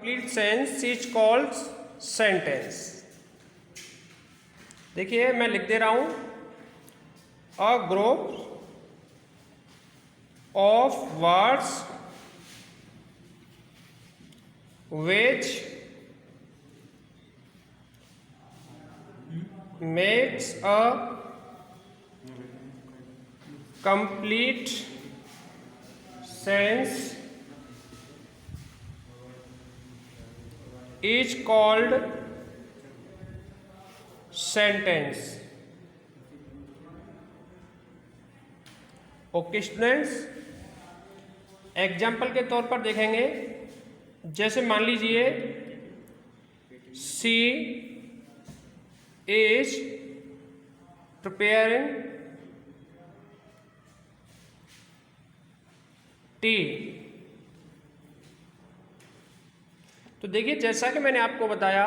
Complete sense is called sentence. देखिए मैं लिख दे रहा हूं, a group of words which makes a complete sense is called sentence। Okay students, example के तौर पर देखेंगे। जैसे मान लीजिए सी इज प्रिपेयरिंग टी। तो देखिए जैसा कि मैंने आपको बताया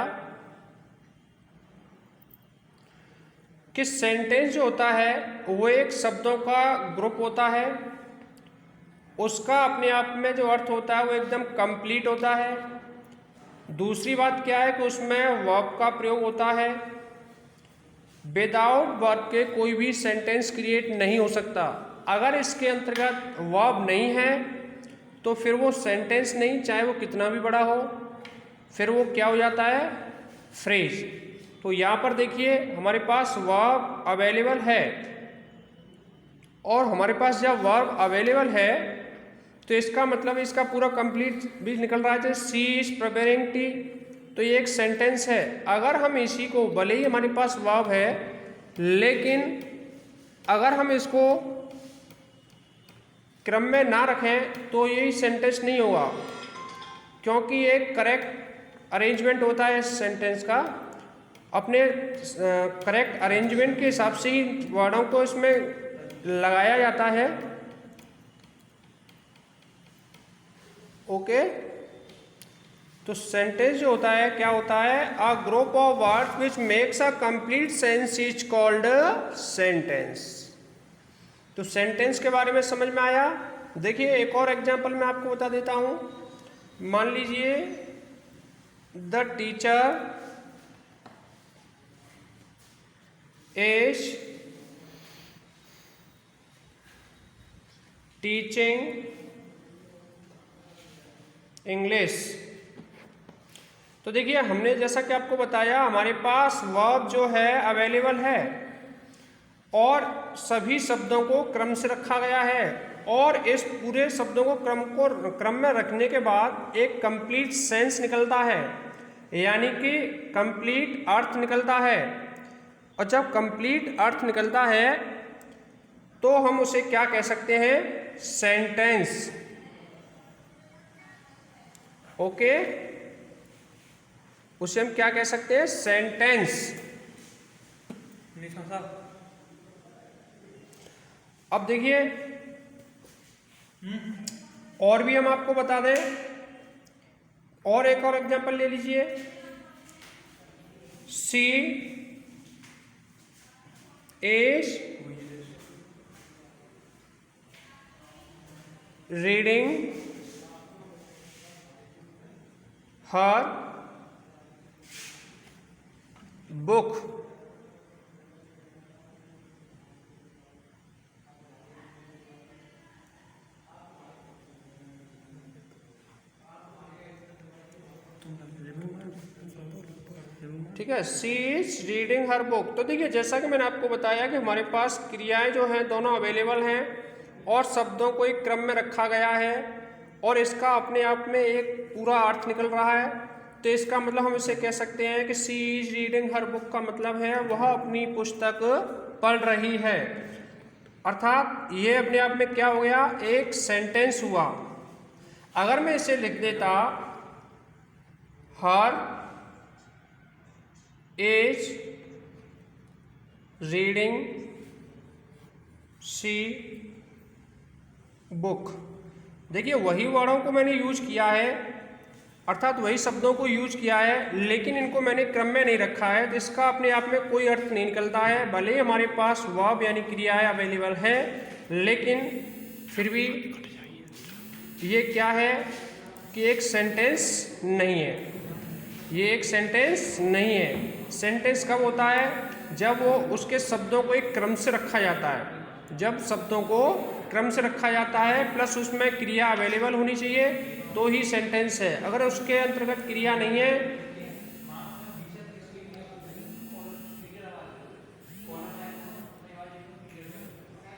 कि सेंटेंस जो होता है वो एक शब्दों का ग्रुप होता है, उसका अपने आप में जो अर्थ होता है वो एकदम कंप्लीट होता है। दूसरी बात क्या है कि उसमें वर्ब का प्रयोग होता है। विदाउट वर्ब के कोई भी सेंटेंस क्रिएट नहीं हो सकता। अगर इसके अंतर्गत वर्ब नहीं है तो फिर वो सेंटेंस नहीं, चाहे वो कितना भी बड़ा हो, फिर वो क्या हो जाता है, फ्रेज। तो यहाँ पर देखिए हमारे पास वर्ब अवेलेबल है, और हमारे पास जब वर्ब अवेलेबल है तो इसका मतलब इसका पूरा कंप्लीट भी निकल रहा है। सी इज प्रिपेयरिंग टी, तो ये एक सेंटेंस है। अगर हम इसी को, भले ही हमारे पास वर्ब है, लेकिन अगर हम इसको क्रम में ना रखें तो यही सेंटेंस नहीं होगा, क्योंकि एक करेक्ट अरेंजमेंट होता है इस सेंटेंस का। अपने करेक्ट अरेंजमेंट के हिसाब से ही वर्डों को इसमें लगाया जाता है। ओके, तो सेंटेंस जो होता है क्या होता है, a group of words which makes a complete sense is called sentence. तो सेंटेंस के बारे में समझ में आया। देखिए एक और एग्जांपल मैं आपको बता देता हूं। मान लीजिए the teacher is teaching English. तो देखिए हमने जैसा कि आपको बताया हमारे पास वर्ब जो है अवेलेबल है, और सभी शब्दों को क्रम से रखा गया है, और इस पूरे शब्दों को क्रम में रखने के बाद एक कंप्लीट सेंस निकलता है, यानी कि कंप्लीट अर्थ निकलता है। और जब कंप्लीट अर्थ निकलता है तो हम उसे क्या कह सकते हैं, सेंटेंस। ओके, उसे हम क्या कह सकते हैं, सेंटेंस। अब देखिए और भी हम आपको बता दें, और एक और एग्जांपल ले लीजिए। सी इज रीडिंग हर बुक। ठीक है, सी इज रीडिंग हर बुक। तो देखिए जैसा कि मैंने आपको बताया कि हमारे पास क्रियाएं जो हैं दोनों अवेलेबल हैं, और शब्दों को एक क्रम में रखा गया है, और इसका अपने आप में एक पूरा अर्थ निकल रहा है। तो इसका मतलब हम इसे कह सकते हैं कि सी इज रीडिंग हर बुक का मतलब है वह अपनी पुस्तक पढ़ रही है। अर्थात ये अपने आप में क्या हो गया, एक सेंटेंस हुआ। अगर मैं इसे लिख देता, हर इज रीडिंग सी बुक, देखिए वही वर्डों को मैंने यूज किया है, अर्थात वही शब्दों को यूज किया है, लेकिन इनको मैंने क्रम में नहीं रखा है, तो इसका अपने आप में कोई अर्थ नहीं निकलता है। भले ही हमारे पास वर्ब यानी क्रियाएं अवेलेबल है, लेकिन फिर भी ये क्या है, कि एक सेंटेंस नहीं है, ये एक सेंटेंस नहीं है। सेंटेंस कब होता है? जब वो उसके शब्दों को एक क्रम से रखा जाता है। जब शब्दों को क्रम से रखा जाता है प्लस उसमें क्रिया अवेलेबल होनी चाहिए तो ही सेंटेंस है। अगर उसके अंतर्गत क्रिया नहीं है